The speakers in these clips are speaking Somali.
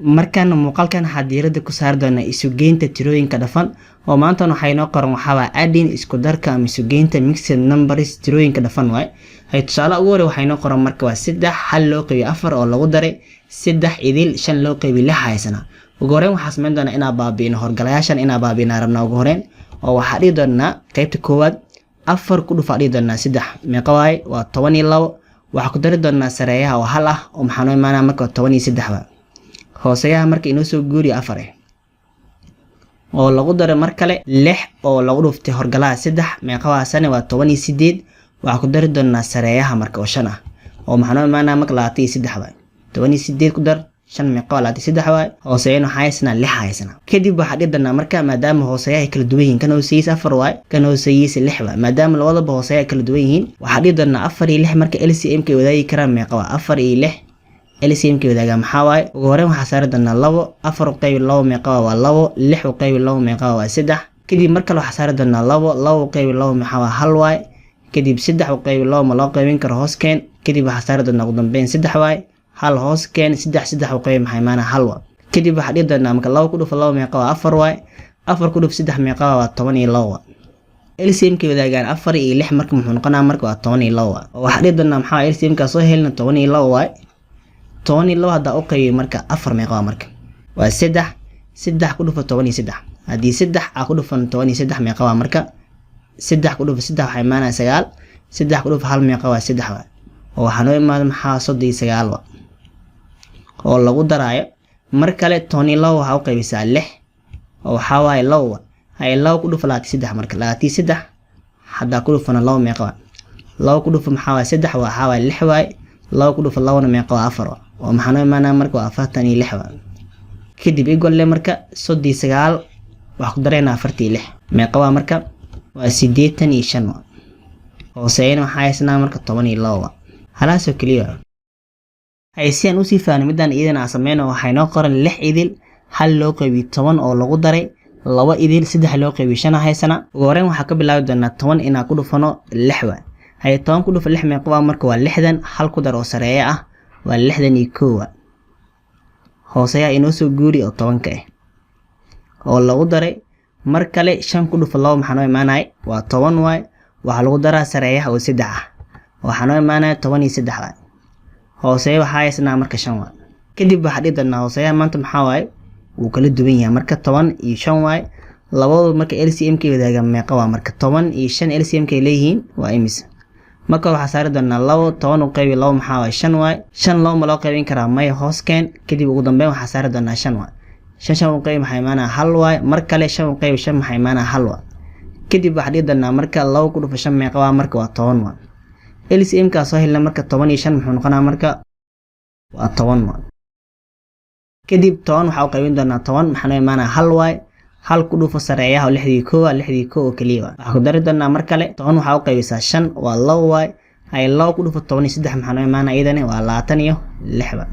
markaan muuqaalkan waxaa diiradda ku saari doonaa isugeynta tirooyinka dhafan oo maanta waxay noo qoran waxaa adding isku darka ama isugeynta mixed numbers tirooyinka dhafan waay hay tusaale ugu hore waxay noo qoran marka waa 3 hal loo qaybiyo 4 oo lagu daray 3 idil 5 loo qaybiyo 6 haysana ugu horeen waxaa sameyn doonaa inaan baabiino horgalayaashan inaan baabiina rabnaa ugu horeen oo waxaa dhigi doonaa qaybta koowaad 4 ku dhufaa dhigi doonaa 3 meeqa waay waa 12 waxaa ku dari doonaa sareeyaha oo hal ah oo maxaa noo imaanaa marka 13 waa hooseyaha marka inoo soo guuriyo 4 oo lagu daray mar kale 6 oo lagu dhuftay horgalaha 3 meeqa waa sane waa 18 waxa ku dari doonaa sareeyaha marka oo 5 ah oo maxaa noo imaanaa marka 23 waa 18 ku dar 5 meeqa waa 23 waa hooseeyana haysna 6 haysna kadib waxa dhigi doonaa marka maadaama hooseyaha kala duwan yihiin kan hooseeyis 4 waa kan hooseeyis 6 waa maadaama labadaba hooseyaha kala duwan yihiin waxa dhigi doonaa 4 iyo 6 marka LCM ka wadaagi karaan meeqa waa 4 iyo 6 LCM ka wadaaga maxaa waay ugu horeen waxaa saari doonaa 2 4 u qaybi 2 meeqa waa 2 6 u qaybi 2 meeqa waa 3 kadib marka waxa saari doonaa 2 2 u qaybi 2 meeqa waa 1 waay kadib 3 u qaybi 2 ma loo qaybin karo hooskeen kadib waxa saari doonaa ugu dambeyn 3 waay hal hooskeen 3 u qaybi maxay maana 1 waa kadib waxa dhigi doonaa marka 2 ku dhuf 2 meeqa waa 4 waay 4 ku dhuf 3 meeqa waa 12 LCM ka wadaagaan 4 iyo 6 marka muxuu noqonaa marka waa 12 waxa dhigi doonaa maxaa LCM ka soo helna 12 waay 12 hada u qaybi marka 4 meeqa marka waa 3 ku dhufo 13 hadii 3 ku dhufan 13 meeqa waa marka 3 ku dhufo 3 waxay maana 9 3 ku dhufo 1 meeqa waa 3 waa oo waxa noo imaado maxaa 39 waa oo lagu daraayo mar kale 12 waxa u qaybisaa 6 oo waxa waay 2 hay 2 ku dhufo 23 marka 23 hada ku dhufana 2 meeqa waa 2 ku dhufo maxaa waay 3 waxa waay 6 waay 2 ku dhufo 2 meeqa waa 4 waa oo maxaa noo imaanaa marka waa 46 waa kadib equal marka 39 waxa ku dareynaa 46 meeqa waa marka waa 85 waa hooseeyana waxa haysnaa marka 12 waa halaasoo kaliya haysiyan u sii faano midaan iyadana sameeyno waxay noo qoran 6 idil hal loo qaybiyo 10 oo lagu daray 2 idil 3 loo qaybiyo 5 haysana ugu horeen waxa ka bilaabi doonaa 10 inaa ku dhufano 6 waa hay 10 ku dhufo 6 meeqa waa marka waa 60 hal ku dar oo sareeya ah waa 61 hooseeyaha inoo soo guuri oo 10 ka ah oo lagu daray mar kale 5 ku dhufo 2 maxaa noo imaanay waa 10 waay waxa lagu daraa sareeyaha oo 3 ah waxa noo imaanay 13 waay hooseeyaha waxa haysnaa marka 5 waay kadib waxa dhigi doonaa hooseeyaha maanta maxaa waay wuu kala duwan yahay marka 10 iyo 5 waay labadooda marka LCM ka wadaaga meeqa waa marka 10 iyo 5 LCM ka leeyihiin waa imisa marka waxa saari doonaa 2 10 u qaybi 2 maxaa waay 5 waay 5 loo ma loo qaybin karaa may hooskeen kadib ugu dambeyn waxa saari doonaa 5 waay 5 u qaybi maxay maana 1 waay mar kale 5 u qaybi 5 maxay maana 1 waay kadib waxa dhigi doonaa marka 2 ku dhufo 5 meeqa waa marka waa 10 waay LCM ka soo helna marka 10 iyo 5 muxuu noqonaa marka waa 10 waay kadib 10 waxa u qaybin doonaa 10 maxaa noo imaanaa 1 waay hal ku dhufo sareeyaha 61 oo kaliya waxa ku dari doonaa mar kale 10 waxa u qaybisaa 5 waa 2 waay hay 2 ku dhufo 13 maxaa noo imaanaa iyadana waa 26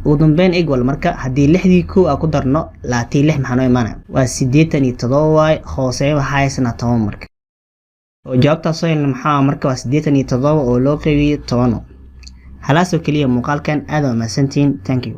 ugu dambeyn equal marka hadii 61 ku darno 26 maxaa noo imaanaa waa 87 waay hooseeyaha waxa haysana 10 marka oo jawaabta soo helna maxaa marka waa 87 oo loo qaybiyo 10 halaasoo kaliya muuqaalkan aad u mahadsantiin thank you